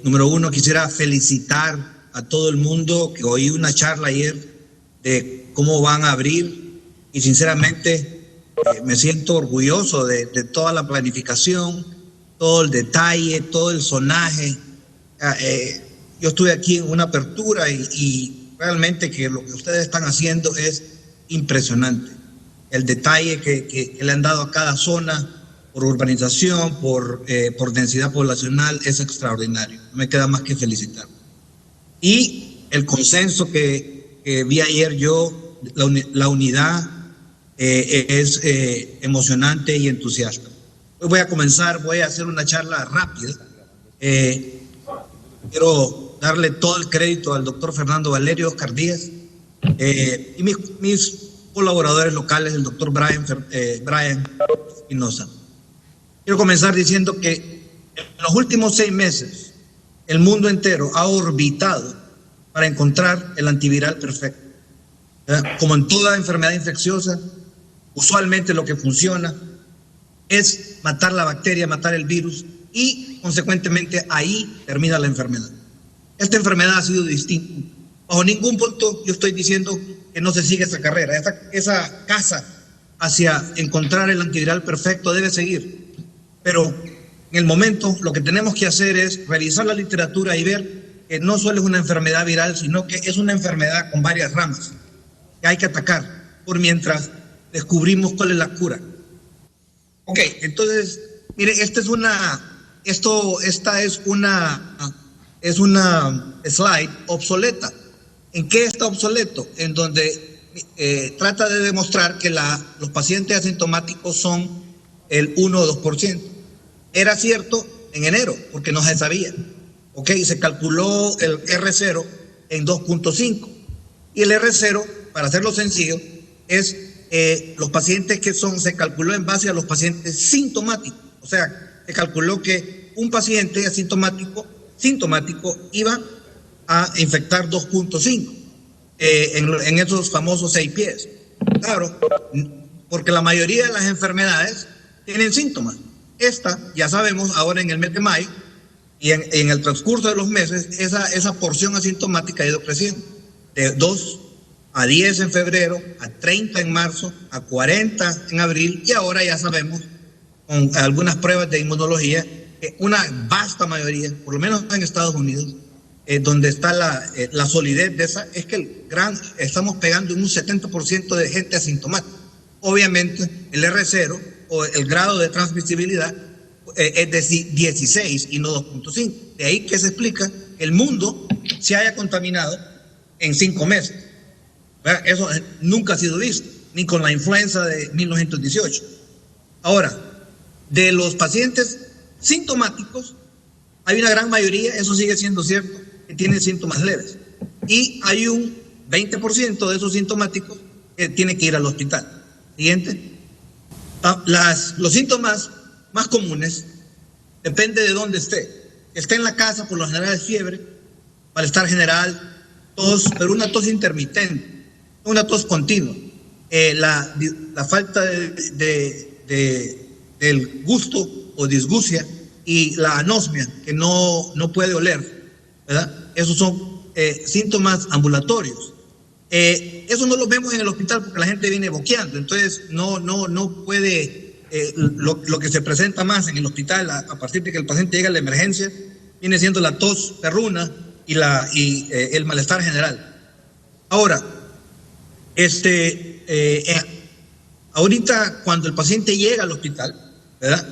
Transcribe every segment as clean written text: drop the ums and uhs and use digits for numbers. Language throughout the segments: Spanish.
Número uno, quisiera felicitar a todo el mundo, que oí una charla ayer de cómo van a abrir, y sinceramente me siento orgulloso de toda la planificación, todo el detalle, todo el sonaje. Yo estuve aquí en una apertura y realmente que lo que ustedes están haciendo es impresionante. El detalle que le han dado a cada zona, por urbanización, por densidad poblacional, es extraordinario. No me queda más que felicitar. Y el consenso que vi ayer yo, la unidad es emocionante y entusiasta. Hoy voy a comenzar, voy a hacer una charla rápida. Quiero darle todo el crédito al doctor Fernando Valerio, Oscar Díaz, y mis colaboradores locales, el doctor Brian Espinosa. Quiero comenzar diciendo que en los últimos 6 meses el mundo entero ha orbitado para encontrar el antiviral perfecto. Como en toda enfermedad infecciosa, usualmente lo que funciona es matar la bacteria, matar el virus, y consecuentemente ahí termina la enfermedad. Esta enfermedad ha sido distinta. Bajo ningún punto yo estoy diciendo que no se sigue esa carrera. Esa caza hacia encontrar el antiviral perfecto debe seguir. Pero en el momento lo que tenemos que hacer es revisar la literatura y ver que no solo es una enfermedad viral, sino que es una enfermedad con varias ramas que hay que atacar por mientras descubrimos cuál es la cura. Ok, entonces, mire, esta es una slide obsoleta. ¿En qué está obsoleto? En donde trata de demostrar que los pacientes asintomáticos son el 1 o 2%. Era cierto en enero, porque no se sabía. Ok, se calculó el R0 en 2.5. Y el R0, para hacerlo sencillo, es los pacientes se calculó en base a los pacientes sintomáticos. O sea, se calculó que un paciente asintomático iba a infectar 2.5 en esos famosos 6 pies. Claro, porque la mayoría de las enfermedades tienen síntomas. Esta, ya sabemos, ahora en el mes de mayo y en el transcurso de los meses, esa porción asintomática ha ido creciendo. De 2 a 10 en febrero, a 30 en marzo, a 40 en abril, y ahora ya sabemos, con algunas pruebas de inmunología, que una vasta mayoría, por lo menos en Estados Unidos, donde está la solidez de esa, es que estamos pegando en un 70% de gente asintomática. Obviamente, el R0 o el grado de transmisibilidad es de 16 y no 2.5. De ahí que se explica que el mundo se haya contaminado en 5 meses. Eso nunca ha sido visto, ni con la influenza de 1918. Ahora, de los pacientes sintomáticos, hay una gran mayoría, eso sigue siendo cierto, que tienen síntomas leves. Y hay un 20% de esos sintomáticos que tienen que ir al hospital. Siguiente. Los síntomas más comunes depende de dónde esté. Esté en la casa, por lo general es fiebre, malestar general, tos, pero una tos intermitente, una tos continua. La falta del gusto o disgusia y la anosmia, que no puede oler, ¿verdad? Esos son síntomas ambulatorios. Eso no lo vemos en el hospital porque la gente viene boqueando, entonces no puede, lo que se presenta más en el hospital a partir de que el paciente llega a la emergencia, viene siendo la tos perruna y el malestar general. Ahora, ahorita cuando el paciente llega al hospital, ¿verdad?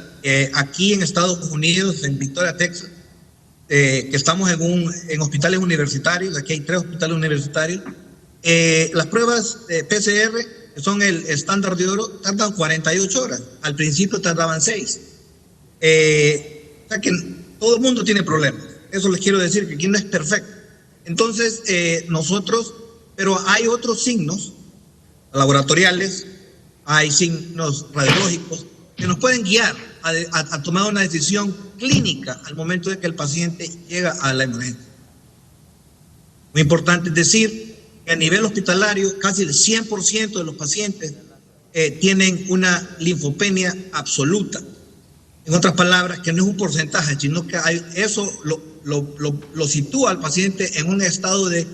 Aquí en Estados Unidos, en Victoria, Texas, que estamos en hospitales universitarios, aquí hay 3 hospitales universitarios, las pruebas de PCR, que son el estándar de oro, tardan 48 horas. Al principio tardaban 6. O sea que todo el mundo tiene problemas. Eso les quiero decir, que aquí no es perfecto. Entonces, pero hay otros signos laboratoriales, hay signos radiológicos que nos pueden guiar a tomar una decisión clínica al momento de que el paciente llega a la emergencia. Muy importante es decir que a nivel hospitalario casi el 100% de los pacientes tienen una linfopenia absoluta. En otras palabras, que no es un porcentaje, sino que eso lo sitúa al paciente en un estado de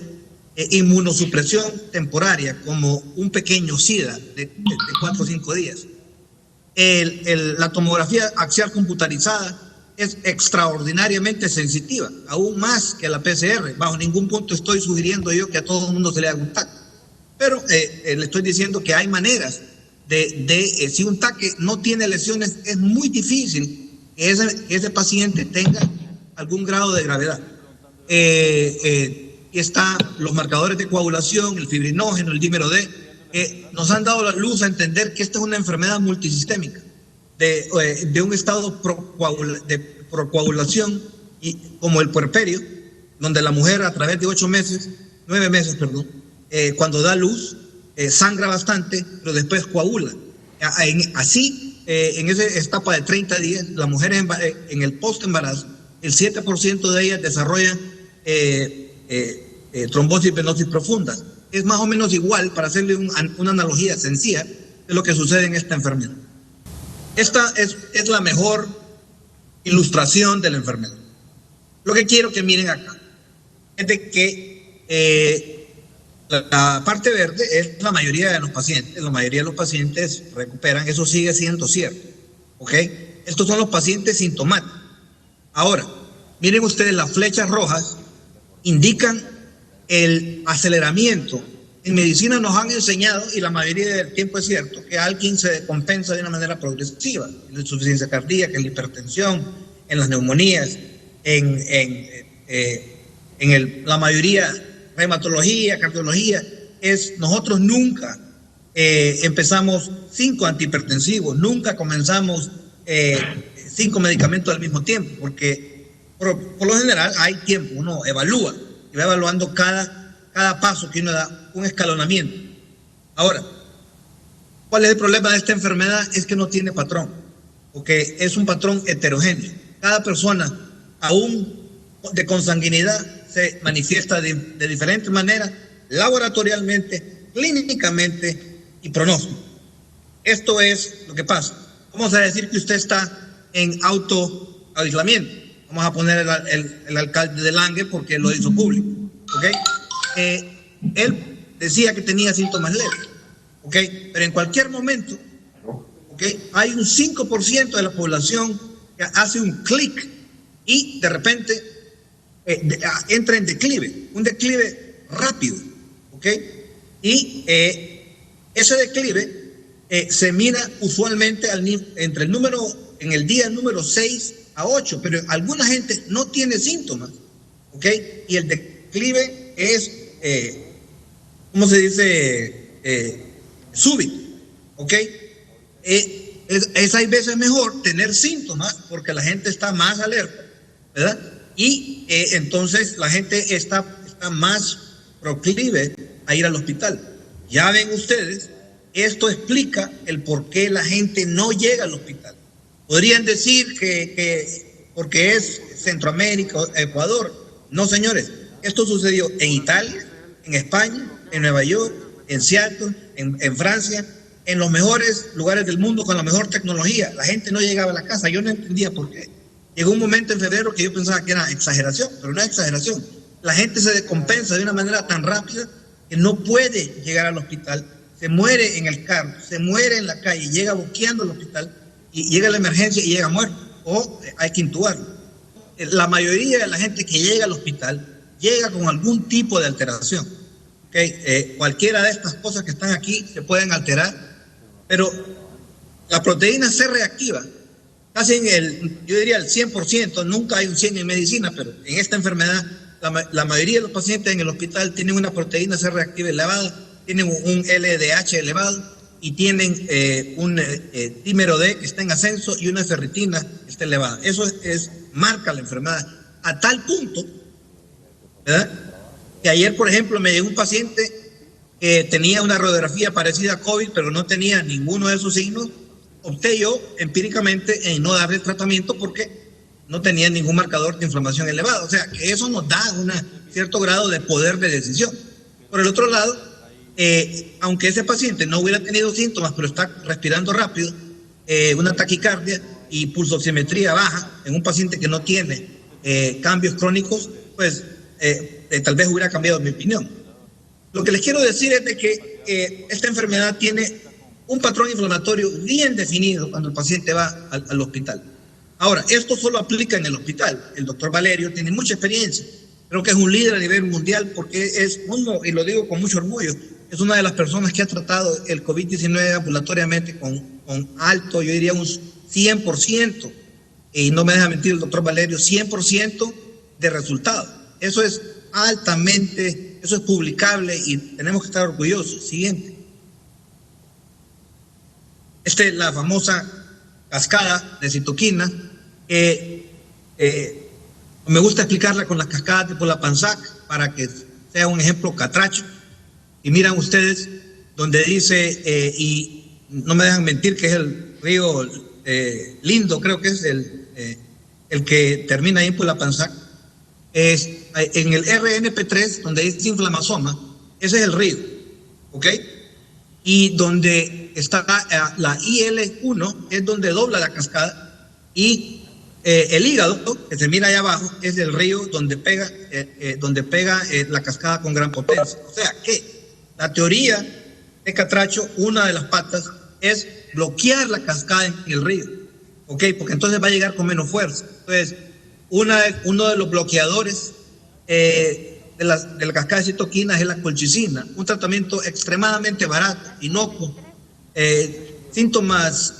inmunosupresión temporaria, como un pequeño SIDA de 4 o 5 días. La tomografía axial computarizada es extraordinariamente sensitiva, aún más que la PCR. Bajo ningún punto estoy sugiriendo yo que a todo el mundo se le haga un TAC, pero le estoy diciendo que hay maneras si un TAC no tiene lesiones, es muy difícil que ese paciente tenga algún grado de gravedad. Y están los marcadores de coagulación, el fibrinógeno, el dímero D, nos han dado la luz a entender que esta es una enfermedad multisistémica, de un estado de procoagulación, y como el puerperio, donde la mujer a través de 9 meses, cuando da luz, sangra bastante, pero después coagula. Así, en esa etapa de 30 días, las mujeres en el post-embarazo, el 7% de ellas desarrollan trombosis venosis profundas. Es más o menos igual, para hacerle una analogía sencilla, de lo que sucede en esta enfermedad. Esta es la mejor ilustración de la enfermedad. Lo que quiero que miren acá es de que la parte verde es la mayoría de los pacientes. La mayoría de los pacientes recuperan, eso sigue siendo cierto. ¿Ok? Estos son los pacientes sintomáticos. Ahora, miren ustedes, las flechas rojas indican el aceleramiento. En medicina nos han enseñado, y la mayoría del tiempo es cierto, que alguien se descompensa de una manera progresiva, en la insuficiencia cardíaca, en la hipertensión, en las neumonías, la mayoría, reumatología, cardiología. Nosotros nunca empezamos 5 antihipertensivos, nunca comenzamos 5 medicamentos al mismo tiempo, porque por lo general hay tiempo, uno evalúa y va evaluando cada paso que uno da, un escalonamiento. Ahora, ¿cuál es el problema de esta enfermedad? Es que no tiene patrón, porque es un patrón heterogéneo. Cada persona, aún de consanguinidad, se manifiesta de diferentes maneras, laboratorialmente, clínicamente y pronóstico. Esto es lo que pasa. Vamos a decir que usted está en autoaislamiento. Vamos a poner el alcalde de Lange porque lo hizo público. ¿Okay? Él decía que tenía síntomas leves, ¿okay? Pero en cualquier momento, ¿okay?, hay un 5% de la población que hace un clic y de repente entra en declive, un declive rápido, ¿okay? Y ese declive se mira usualmente entre en el día número 6 a 8, pero alguna gente no tiene síntomas, ¿okay? Y el declive es, ¿cómo se dice? Súbito, ¿ok? Hay veces mejor tener síntomas porque la gente está más alerta, ¿verdad? Y entonces la gente está más proclive a ir al hospital. Ya ven ustedes, esto explica el por qué la gente no llega al hospital. Podrían decir que porque es Centroamérica, Ecuador. No, señores. Esto sucedió en Italia, en España, en Nueva York, en Seattle, en Francia, en los mejores lugares del mundo con la mejor tecnología. La gente no llegaba a la casa. Yo no entendía por qué. Llegó un momento en febrero que yo pensaba que era exageración, pero no es exageración. La gente se descompensa de una manera tan rápida que no puede llegar al hospital. Se muere en el carro, se muere en la calle, llega boqueando al hospital y llega a la emergencia y llega muerto. O hay que intubarlo. La mayoría de la gente que llega al hospital llega con algún tipo de alteración. ¿Okay? Cualquiera de estas cosas que están aquí se pueden alterar, pero la proteína C reactiva, casi yo diría el 100%, nunca hay un 100 en medicina, pero en esta enfermedad la mayoría de los pacientes en el hospital tienen una proteína C reactiva elevada, tienen un LDH elevado y tienen un dímero D que está en ascenso y una ferritina que está elevada. Eso marca la enfermedad a tal punto, ¿verdad?, que ayer, por ejemplo, me llegó un paciente que tenía una radiografía parecida a COVID, pero no tenía ninguno de esos signos. Opté yo empíricamente en no darle tratamiento porque no tenía ningún marcador de inflamación elevado. O sea, que eso nos da un cierto grado de poder de decisión. Por el otro lado, aunque ese paciente no hubiera tenido síntomas, pero está respirando rápido, una taquicardia, y pulsoximetría baja en un paciente que no tiene cambios crónicos, pues tal vez hubiera cambiado mi opinión. Lo que les quiero decir es de que esta enfermedad tiene un patrón inflamatorio bien definido cuando el paciente va al hospital. Ahora, esto solo aplica en el hospital. El doctor Valerio tiene mucha experiencia. Creo que es un líder a nivel mundial porque es uno, y lo digo con mucho orgullo, es una de las personas que ha tratado el COVID-19 ambulatoriamente con alto, yo diría un 100%, y no me deja mentir el doctor Valerio, 100% de resultado. Eso es altamente, eso es publicable y tenemos que estar orgullosos. Siguiente. La famosa cascada de citoquina, me gusta explicarla con las cascadas de Polapanzac para que sea un ejemplo catracho. Y miran ustedes donde dice, y no me dejan mentir, que es el río Lindo, creo que es el que termina ahí en Polapanzac. En el RNP3, donde dice inflamasoma, ese es el río, ¿ok? Y donde está la IL-1 es donde dobla la cascada, y el hígado, que se mira allá abajo, es el río donde pega la cascada con gran potencia. O sea que la teoría de Catracho, una de las patas, es bloquear la cascada en el río, ¿ok? Porque entonces va a llegar con menos fuerza. Entonces, uno de los bloqueadores de la cascada de citoquinas es la colchicina, un tratamiento extremadamente barato, inocuo. Síntomas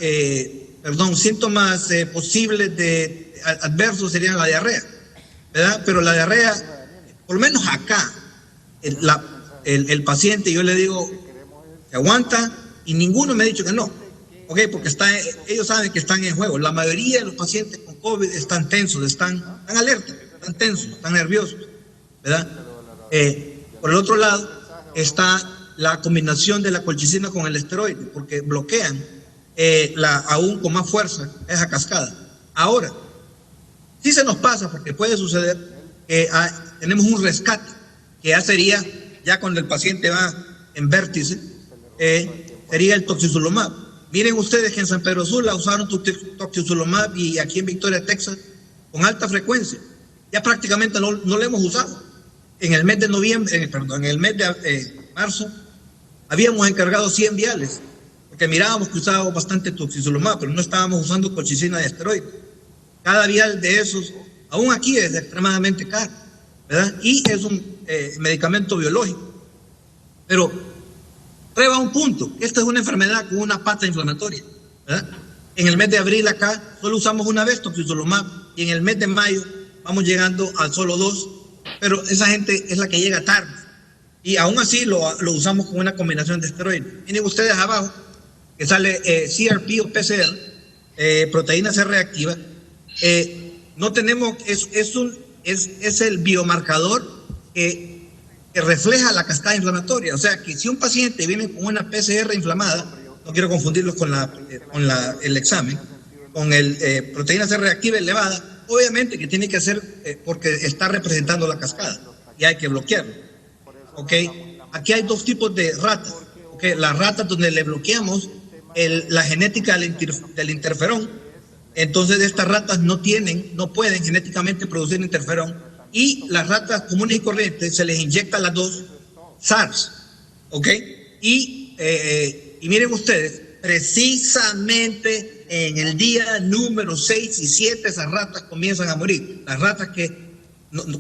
posibles de adversos serían la diarrea, ¿verdad? Pero la diarrea, por lo menos acá, el paciente, yo le digo, se aguanta, y ninguno me ha dicho que no, ¿ok? Porque ellos saben que están en juego. La mayoría de los pacientes con COVID están tensos, están alerta, están tensos, están nerviosos, ¿verdad? Por el otro lado está la combinación de la colchicina con el esteroide, porque bloquean aún con más fuerza esa cascada. Ahora, sí se nos pasa, porque puede suceder que tenemos un rescate, que ya sería, ya cuando el paciente va en vértice, sería el toxizolumab. Miren ustedes que en San Pedro Sula usaron toxizolumab, y aquí en Victoria, Texas, con alta frecuencia. Ya prácticamente no lo hemos usado. En el mes de en el mes de marzo, habíamos encargado 100 viales, porque mirábamos que usábamos bastante toxizolumab, pero no estábamos usando colchicina de esteroide. Cada vial de esos, aún aquí, es extremadamente caro, ¿verdad? Y es un medicamento biológico. Pero prueba un punto, esta es una enfermedad con una pata inflamatoria, ¿verdad? En el mes de abril acá solo usamos una vez toxizolumab, y en el mes de mayo vamos llegando al solo 2, pero esa gente es la que llega tarde, y aún así lo usamos con una combinación de esteroides. Miren ustedes abajo que sale CRP o PCL, proteína C reactiva. No tenemos, es el biomarcador que refleja la cascada inflamatoria. O sea que si un paciente viene con una PCR inflamada, no quiero confundirlos con el examen, con proteína C reactiva elevada, obviamente que tiene que hacer porque está representando la cascada y hay que bloquearlo. ¿Ok? Aquí hay dos tipos de ratas. ¿Ok? Las ratas donde le bloqueamos la genética del interferón. Entonces estas ratas no pueden genéticamente producir interferón, y las ratas comunes y corrientes se les inyecta las dos SARS, ¿ok? Y miren ustedes, precisamente en el día número 6 y 7 esas ratas comienzan a morir. Las ratas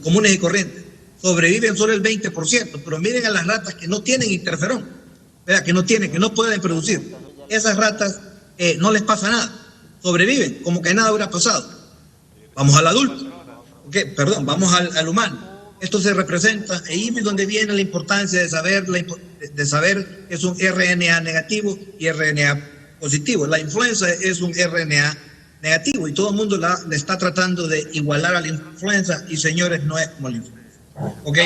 comunes y corrientes sobreviven solo el 20%, pero miren a las ratas que no tienen interferón, ¿verdad? Que no pueden producir. Esas ratas no les pasa nada, sobreviven como que nada hubiera pasado. Vamos al adulto, vamos al humano. Esto se representa, ahí es donde viene la importancia de saber que es un RNA negativo y RNA positivo. La influenza es un RNA negativo y todo el mundo le está tratando de igualar a la influenza, y señores, no es como la influenza. ¿Ok?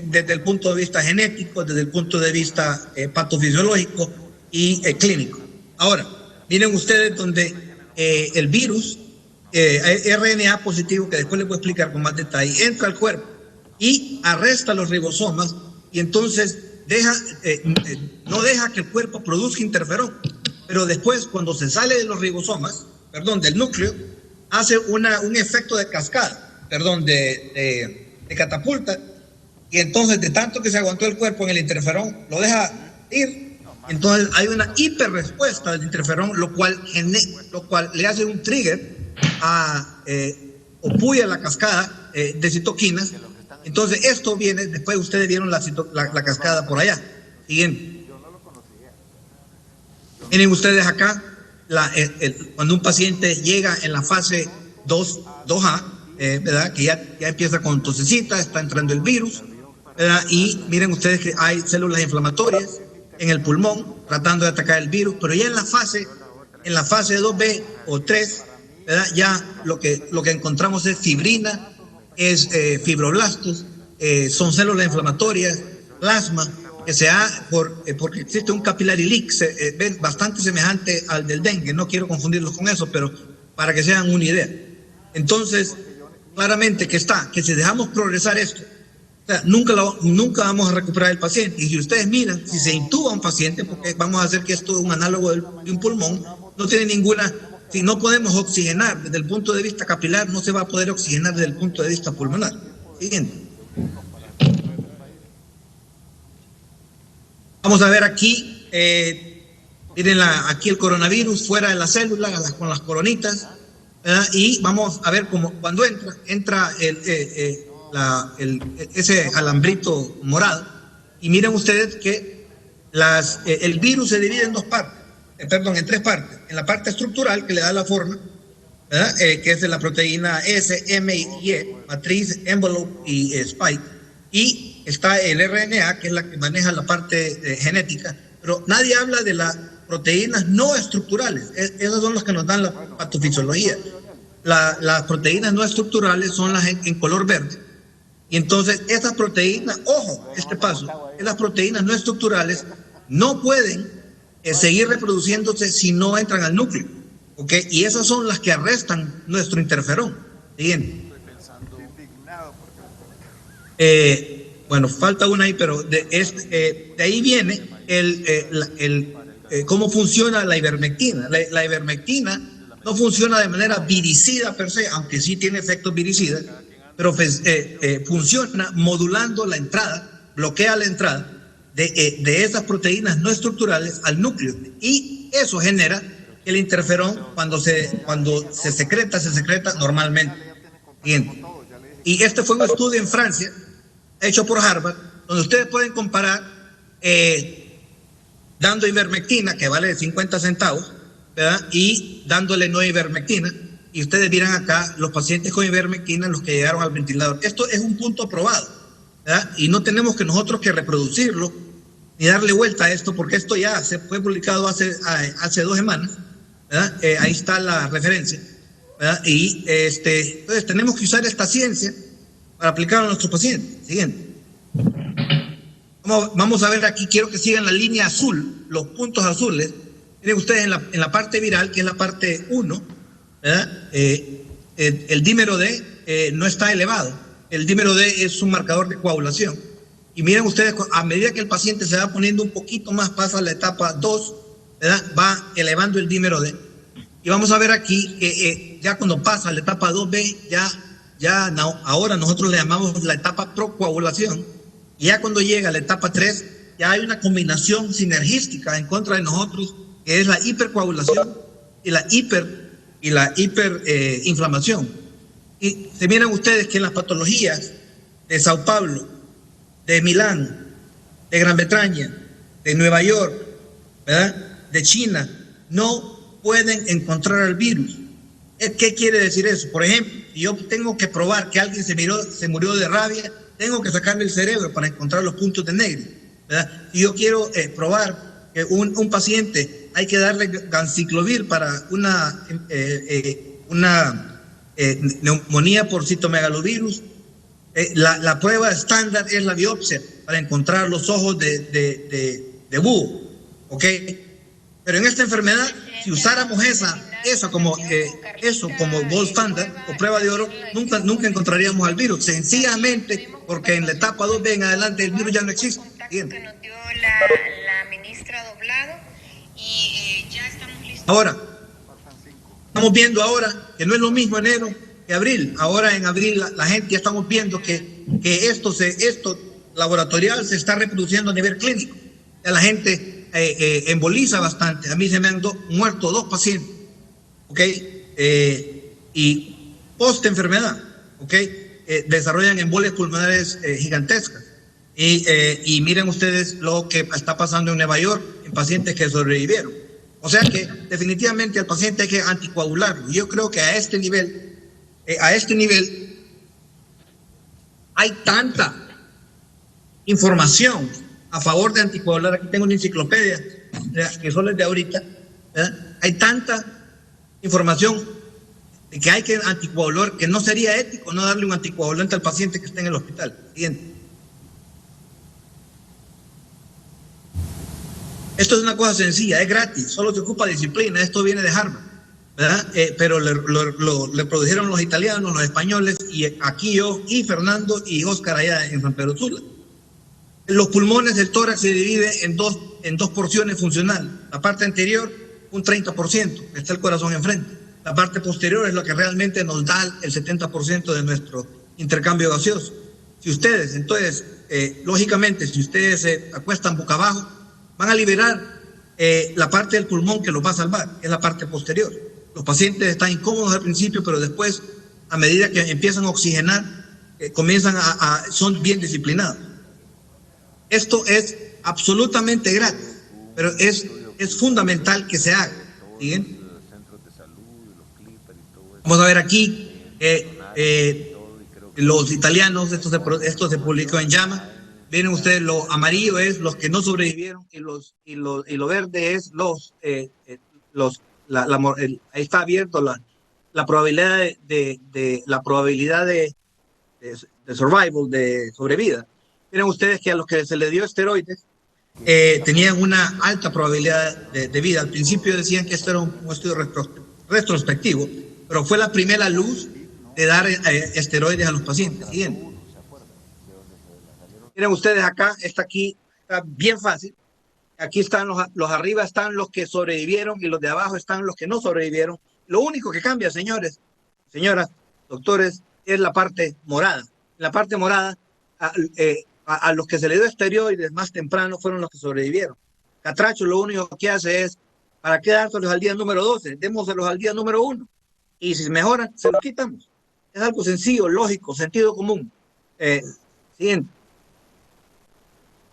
Desde el punto de vista genético, desde el punto de vista patofisiológico y clínico. Ahora, miren ustedes donde el virus RNA positivo, que después les voy a explicar con más detalle, entra al cuerpo y arresta los ribosomas, y entonces no deja que el cuerpo produzca interferón. Pero después, cuando se sale de los ribosomas, del núcleo, hace un efecto de cascada, de catapulta, y entonces de tanto que se aguantó el cuerpo en el interferón, lo deja ir. Entonces hay una hiperrespuesta del interferón, lo cual le hace un trigger o puya la cascada de citoquinas. Entonces esto viene, después ustedes vieron la cascada por allá. Siguiente. Miren ustedes acá, cuando un paciente llega en la fase 2A, ¿verdad? Que ya empieza con tosecita, está entrando el virus, ¿verdad? Y miren ustedes que hay células inflamatorias en el pulmón tratando de atacar el virus, pero ya en la fase 2B o 3, ¿verdad? Ya lo que encontramos es fibrina, es fibroblastos, son células inflamatorias, plasma, que se da porque existe un capillary leak bastante semejante al del dengue. No quiero confundirlos con eso, pero para que se hagan una idea. Entonces, claramente que si dejamos progresar esto, o sea, nunca vamos a recuperar el paciente. Y si ustedes miran, si se intuba un paciente, porque vamos a hacer que esto es un análogo de un pulmón, no tiene ninguna, si no podemos oxigenar desde el punto de vista capilar, no se va a poder oxigenar desde el punto de vista pulmonar. Siguiente. Vamos a ver aquí, miren aquí el coronavirus fuera de la célula, con las coronitas, ¿verdad? Y vamos a ver cómo cuando entra ese alambrito morado, y miren ustedes que el virus se divide en en 3 partes. En la parte estructural, que le da la forma, ¿verdad? Que es de la proteína S, M y E, matriz, envelope y spike, y está el RNA, que es la que maneja la parte genética, pero nadie habla de las proteínas no estructurales. Esas son las que nos dan la patofisiología. Las proteínas no estructurales son las en color verde. Y entonces estas proteínas, ojo, este paso, las proteínas no estructurales no pueden seguir reproduciéndose si no entran al núcleo, ¿ok? Y esas son las que arrestan nuestro interferón. Siguiente. Bueno, falta una ahí, pero de ahí viene cómo funciona la ivermectina. La ivermectina no funciona de manera viricida per se, aunque sí tiene efectos viricidas, pero funciona modulando la entrada, bloquea la entrada de esas proteínas no estructurales al núcleo, y eso genera el interferón cuando se secreta normalmente. Bien. Y este fue un estudio en Francia hecho por Harvard, donde ustedes pueden comparar dando ivermectina, que vale 50 centavos, ¿verdad? Y dándole no ivermectina, y ustedes miran acá los pacientes con ivermectina, los que llegaron al ventilador. Esto es un punto probado, ¿verdad? Y no tenemos que nosotros que reproducirlo ni darle vuelta a esto, porque esto ya se fue publicado hace 2 semanas, ¿verdad? Ahí está la referencia, ¿verdad? Y entonces tenemos que usar esta ciencia para aplicarlo a nuestros pacientes. Siguiente. Vamos a ver aquí, quiero que sigan la línea azul, los puntos azules. Miren ustedes en la parte viral, que es la parte 1, ¿verdad? El dímero D no está elevado. El dímero D es un marcador de coagulación. Y miren ustedes, a medida que el paciente se va poniendo un poquito más, pasa a la etapa 2, ¿verdad? Va elevando el dímero D. Y vamos a ver aquí que ya cuando pasa a la etapa 2B, ahora nosotros le llamamos la etapa procoagulación. Y ya cuando llega a la etapa 3, ya hay una combinación sinergística en contra de nosotros, que es la hipercoagulación y la hiperinflamación. Y se miran ustedes que en las patologías de Sao Paulo, de Milán, de Gran Bretaña, de Nueva York, ¿verdad? De China, no pueden encontrar el virus. ¿Qué quiere decir eso? Por ejemplo, si yo tengo que probar que alguien se murió de rabia, tengo que sacarle el cerebro para encontrar los puntos de Negri, ¿verdad? Si yo quiero probar que un paciente hay que darle ganciclovir para una neumonía por citomegalovirus, la prueba estándar es la biopsia para encontrar los ojos de búho, ¿ok? Pero en esta enfermedad, si usáramos eso como gold standard o prueba de oro, nunca encontraríamos al virus, sencillamente porque en la etapa 2B en adelante el virus ya no existe. Bien. Que nos dio la ministra Doblado, y ya estamos listos. Ahora, Estamos viendo ahora que no es lo mismo enero que abril. Ahora en abril la gente ya estamos viendo que esto laboratorial se está reproduciendo a nivel clínico. Ya la gente emboliza bastante. A mí se me han muerto 2 pacientes, ¿ok? Y post-enfermedad, ¿ok? Desarrollan embolias pulmonares gigantescas. Y miren ustedes lo que está pasando en Nueva York en pacientes que sobrevivieron. O sea que definitivamente al paciente hay que anticoagularlo. Yo creo que a este nivel hay tanta información a favor de anticoagular. Aquí tengo una enciclopedia que solo es de ahorita, ¿verdad? Hay tanta información de que hay que anticoagular, que no sería ético no darle un anticoagulante al paciente que está en el hospital. Siguiente. Esto es una cosa sencilla, es gratis, solo se ocupa disciplina. Esto viene de Harvard, ¿verdad? Pero le produjeron los italianos, los españoles, y aquí yo, y Fernando y Oscar allá en San Pedro Sula. Los pulmones del tórax se divide en dos porciones funcionales. La parte anterior, un 30%, está el corazón enfrente. La parte posterior es lo que realmente nos da el 70% de nuestro intercambio gaseoso. Si ustedes, entonces, lógicamente, si ustedes se acuestan boca abajo, van a liberar la parte del pulmón que los va a salvar, es la parte posterior. Los pacientes están incómodos al principio, pero después, a medida que empiezan a oxigenar, son bien disciplinados. Esto es absolutamente gratis, pero es fundamental que se haga. ¿Sí? Vamos a ver aquí, los italianos, esto se publicó en JAMA. Miren ustedes, lo amarillo es los que no sobrevivieron y lo verde es ahí está abierto la probabilidad de survival, de sobrevida. Miren ustedes que a los que se les dio esteroides tenían una alta probabilidad de vida. Al principio decían que esto era un estudio retrospectivo, pero fue la primera luz de dar esteroides a los pacientes. Siguiente. Miren ustedes acá, está bien fácil. Aquí están los arriba están los que sobrevivieron y los de abajo están los que no sobrevivieron. Lo único que cambia, señores, señoras, doctores, es la parte morada. La parte morada, a los que se le dio esteroides más temprano fueron los que sobrevivieron. Catracho lo único que hace es, ¿para qué dárselos al día número 12? Démoselos al día número 1. Y si mejoran, se los quitamos. Es algo sencillo, lógico, sentido común. Siguiente.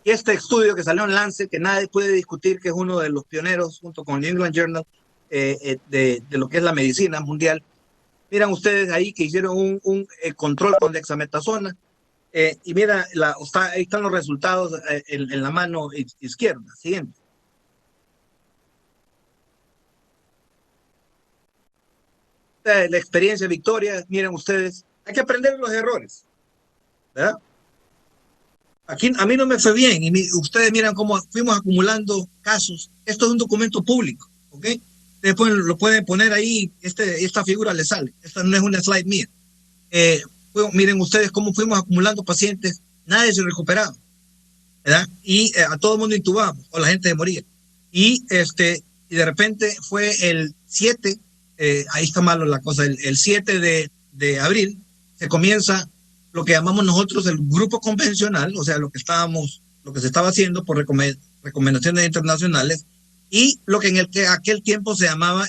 Y este estudio que salió en Lancet, que nadie puede discutir que es uno de los pioneros, junto con el New England Journal, de lo que es la medicina mundial. Miran ustedes ahí que hicieron un control con dexametasona, y mira, ahí están los resultados en la mano izquierda. Siguiente. La experiencia Victoria, miren ustedes, hay que aprender los errores, ¿verdad? Aquí a mí no me fue bien y ustedes miran cómo fuimos acumulando casos. Esto es un documento público, ¿ok? Después lo pueden poner ahí, esta figura le sale. Esta no es una slide mía. Miren ustedes cómo fuimos acumulando pacientes, nadie se recuperaba, ¿verdad? Y a todo el mundo intubamos, o la gente se moría. Y de repente fue el 7, ahí está malo la cosa, el 7 de abril se comienza lo que llamamos nosotros el grupo convencional, o sea, lo que se estaba haciendo por recomendaciones internacionales, y lo que en aquel tiempo se llamaba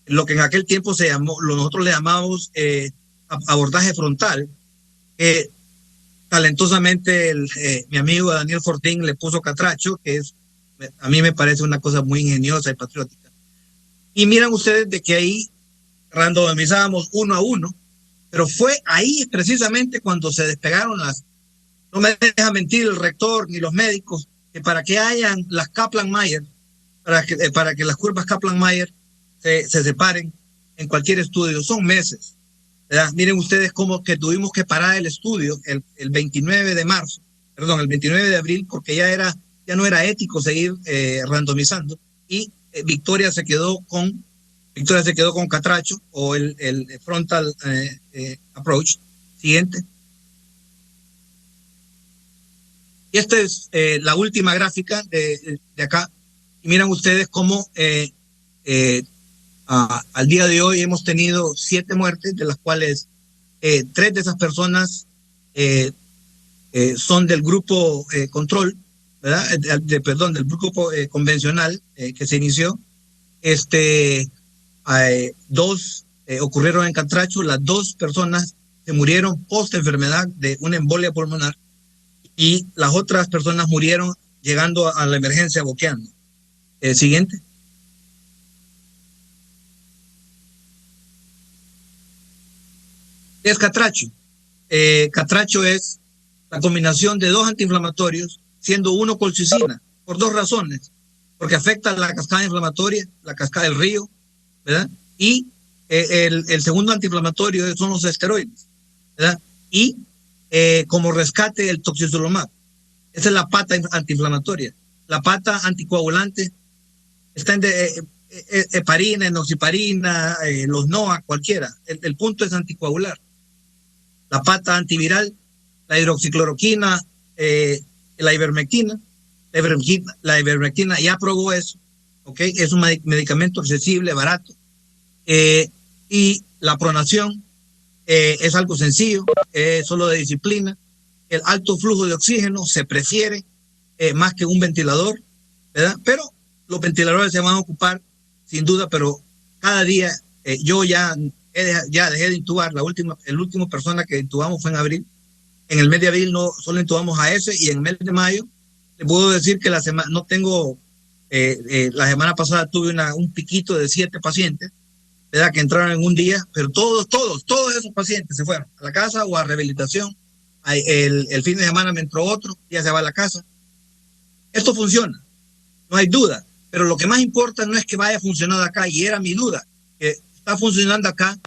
nosotros le llamamos abordaje frontal. Talentosamente mi amigo Daniel Fortín le puso catracho, que a mí me parece una cosa muy ingeniosa y patriótica. Y miran ustedes de que ahí randomizábamos 1 a 1, pero fue ahí precisamente cuando se despegaron no me deja mentir el rector ni los médicos, que para que hayan las Kaplan-Meier, para que las curvas Kaplan-Meier se separen en cualquier estudio, son meses, ¿verdad? Miren ustedes cómo que tuvimos que parar el estudio el 29 de abril, porque ya no era ético seguir randomizando, y Victoria se quedó con catracho o el frontal approach. Siguiente. Y esta es la última gráfica de acá. Y miran ustedes cómo Al día de hoy hemos tenido 7 muertes, de las cuales 3 de esas personas son del grupo control, ¿verdad? Perdón, del grupo convencional que se inició. 2 ocurrieron en Catracho, las 2 personas se murieron post enfermedad de una embolia pulmonar y las otras personas murieron llegando a la emergencia boqueando. Siguiente. ¿Qué es Catracho? Catracho es la combinación de 2 antiinflamatorios, siendo uno colchicina, por 2 razones. Porque afecta la cascada inflamatoria, la cascada del río, ¿verdad? Y el segundo antiinflamatorio son los esteroides, ¿verdad? Y como rescate el toxizolomab. Esa es la pata antiinflamatoria. La pata anticoagulante está en heparina, enoxiparina, los NOA, cualquiera. El punto es anticoagular. La pata antiviral, la hidroxicloroquina, la ivermectina. La ivermectina ya probó eso, ¿ok? Es un medicamento accesible, barato. Y la pronación es algo sencillo, es solo de disciplina. El alto flujo de oxígeno se prefiere más que un ventilador, ¿verdad? Pero los ventiladores se van a ocupar sin duda, pero cada día yo ya dejé de intubar. La última persona que intubamos fue en abril. En el mes de abril no solo intubamos a ese, y en el mes de mayo le puedo decir que la semana pasada tuve un piquito de 7 pacientes, ¿verdad? Que entraron en un día, pero todos esos pacientes se fueron a la casa o a rehabilitación. El fin de semana me entró otro, ya se va a la casa. Esto funciona, no hay duda, pero lo que más importa no es que vaya funcionando acá, y era mi duda, que está funcionando acá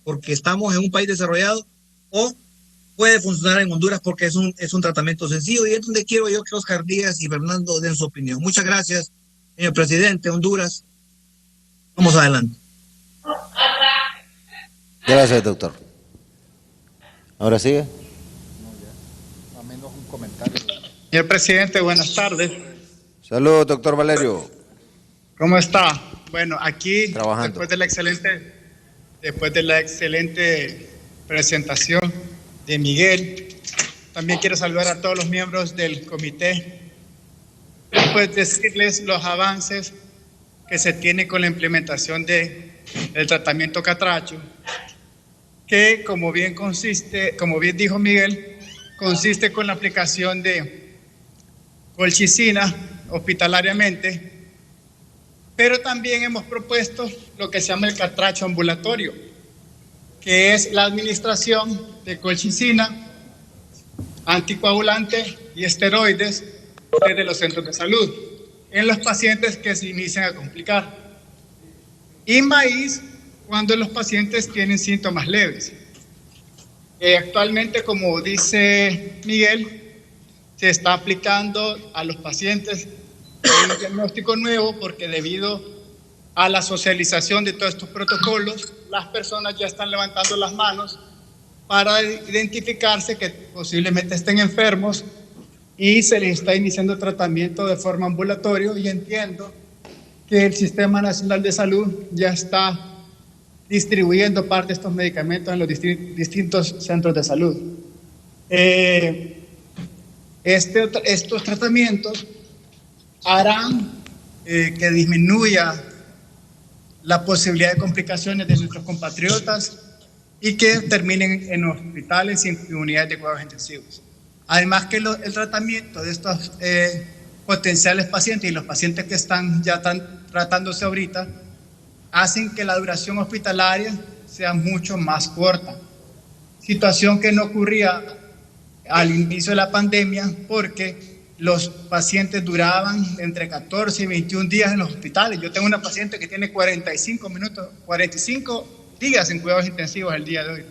porque estamos en un país desarrollado, o puede funcionar en Honduras porque es un tratamiento sencillo, y es donde quiero yo que Oscar Díaz y Fernando den su opinión. Muchas gracias, señor presidente. Honduras, vamos adelante. Gracias, doctor. Ahora sigue. A menos un comentario. Señor presidente, buenas tardes. Saludos, doctor Valerio. ¿Cómo está? Bueno, aquí, trabajando. Después de la excelente presentación de Miguel, también quiero saludar a todos los miembros del comité. Pues decirles los avances que se tiene con la implementación del tratamiento Catracho, que como bien dijo Miguel, consiste con la aplicación de colchicina hospitalariamente, pero también hemos propuesto lo que se llama el Catracho ambulatorio, que es la administración de colchicina, anticoagulante y esteroides desde los centros de salud en los pacientes que se inician a complicar, y maíz cuando los pacientes tienen síntomas leves. Actualmente, como dice Miguel, se está aplicando a los pacientes un diagnóstico nuevo, porque debido a la socialización de todos estos protocolos, las personas ya están levantando las manos para identificarse que posiblemente estén enfermos, y se les está iniciando tratamiento de forma ambulatoria, y entiendo que el Sistema Nacional de Salud ya está distribuyendo parte de estos medicamentos en los distintos centros de salud. Estos tratamientos harán que disminuya la posibilidad de complicaciones de nuestros compatriotas y que terminen en hospitales y en unidades de cuidados intensivos. Además que el tratamiento de estos potenciales pacientes y los pacientes que están tratándose ahorita hacen que la duración hospitalaria sea mucho más corta, situación que no ocurría al inicio de la pandemia, porque los pacientes duraban entre 14 y 21 días en los hospitales. Yo tengo una paciente que tiene 45 días en cuidados intensivos el día de hoy.